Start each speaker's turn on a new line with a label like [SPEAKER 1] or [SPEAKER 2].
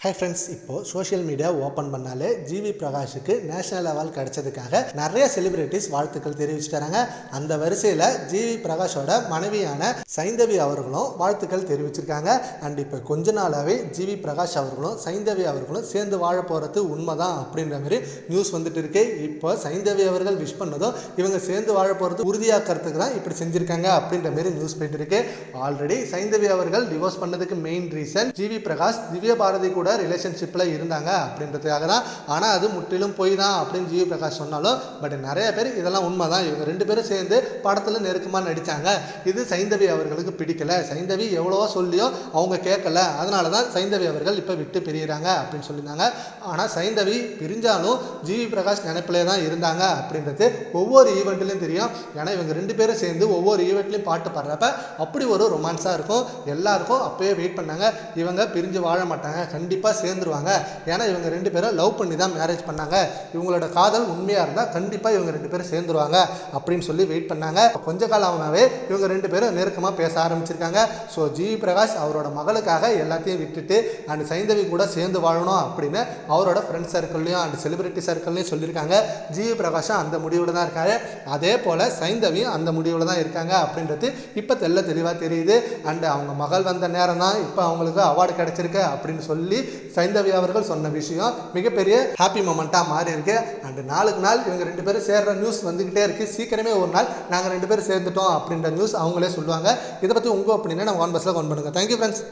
[SPEAKER 1] Hi friends, இப்போது social media open பண்ணாலே GV பிரகாஷுக்கு national award கிடைச்சதுக்காக நிறைய செலிபிரிட்டிஸ் வாழ்த்துக்கள் தெரிவிச்சுட்டாங்க. அந்த வரிசையில் ஜிவி பிரகாஷோட மனைவியான சைந்தவி அவர்களும் வாழ்த்துக்கள் தெரிவிச்சிருக்காங்க. அண்ட் இப்போ கொஞ்ச நாளாகவே ஜிவி பிரகாஷ் அவர்களும் சைந்தவி அவர்களும் சேர்ந்து வாழ போகிறது உண்மைதான் அப்படின்ற மாதிரி நியூஸ் வந்துட்டு இருக்கு. இப்போ சைந்தவி அவர்கள் விஷ் பண்ணதும் இவங்க சேர்ந்து வாழ போகிறது உறுதியாக்கிறதுக்கு தான் இப்படி செஞ்சுருக்காங்க அப்படின்ற மாதிரி நியூஸ் போயிட்டு இருக்கு. ஆல்ரெடி சைந்தவி அவர்கள் டிவோர்ஸ் பண்ணதுக்கு மெயின் ரீசன் ஜிவி பிரகாஷ் திவ்ய பாரதி கூட ரிலேஷன்ஷிப்பில் இருந்தாங்க அப்படின்றதுக்காக தான். ஆனால் அது முற்றிலும் போய் தான் அப்படின்னு ஜிவி பிரகாஷ் சொன்னாலும் பட் நிறைய பேர் இதெல்லாம் உண்மை தான். இவங்க ரெண்டு பேரும் சேர்ந்து படத்தில் நெருக்கமாக நடித்தாங்க. இது சைந்தவி அவர்களுக்கு பிடிக்கல. சைந்தவி எவ்வளவோ சொல்லியும் அவங்க கேட்கல. அதனால தான் சைந்தவி அவர்கள் இப்போ விட்டு பிரிகிறாங்க அப்படின்னு சொல்லியிருந்தாங்க. ஆனால் சைந்தவி பிரிஞ்சாலும் ஜிவி பிரகாஷ் நினைப்பிலே தான் இருந்தாங்க அப்படின்றது ஒவ்வொரு ஈவெண்ட்லையும் தெரியும். ஏன்னா இவங்க ரெண்டு பேரும் சேர்ந்து ஒவ்வொரு ஈவெண்ட்லையும் பாட்டு பாடுறப்ப அப்படி ஒரு ரொமான்ஸாக இருக்கும். எல்லாருக்கும் அப்பயே வெயிட் பண்ணாங்க, இவங்க பிரிஞ்சு வாழ மாட்டாங்க, கண்டிப்பாக சேர்ந்துருவாங்க. ஏன்னா இவங்க ரெண்டு பேரும் லவ் பண்ணி தான் மேரேஜ் பண்ணாங்க. இவங்களோட காதல் உண்மையாக இருந்தால் கண்டிப்பாக இவங்க ரெண்டு பேரும் சேர்ந்துருவாங்க அப்படின்னு சொல்லி வெயிட் பண்ணாங்க. கொஞ்ச காலமாகவே இவங்க ரெண்டு பேரும் நெருக்கமாக பேச ஆரம்பிச்சிருக்காங்க. ஸோ ஜிவி பிரகாஷ் அவரோட மகளுக்காக எல்லாத்தையும் விட்டுட்டு அண்ட் சைந்தவி கூட சேர்ந்து வாழணும் அப்படின்னு அவரோட ஃப்ரெண்ட்ஸ் சர்க்கிள்லையும் அண்ட் செலிபிரிட்டி சர்க்கிள்லையும் சொல்லியிருக்காங்க. ஜிவி பிரகாஷும் அந்த முடிவில் தான் இருக்காரு. அதே போல் சைந்தவியும் அந்த முடிவில் தான் இருக்காங்க அப்படின்றது இப்போ தெளிவாக தெரியுது. அண்ட் அவங்க மகள் வந்த நேரம் தான் இப்போ அவங்களுக்கு அவார்டு கிடைச்சிருக்கு அப்படின்னு சொல்லி சைந்தவி அவர்கள் சொன்ன விஷயம் மிகப்பெரிய ஹாப்பி மொமெண்ட்டாக மாறி இருக்கு. அண்ட் நாளுக்கு நாள் இவங்க ரெண்டு பேரும் சேர்ற நியூஸ் வந்துக்கிட்டே இருக்கு. சீக்கிரமே ஒரு நாள் நாங்கள் ரெண்டு பேரும் சேர்ந்துட்டோம் அப்படின்ற நியூஸ் அவங்களே சொல்லுவாங்க. இதை பற்றி உங்கள் ஒப்பீனியனை நம்ம ஒன் பஸ்ஸில் கொண்டு பண்ணுங்க. Thank you friends.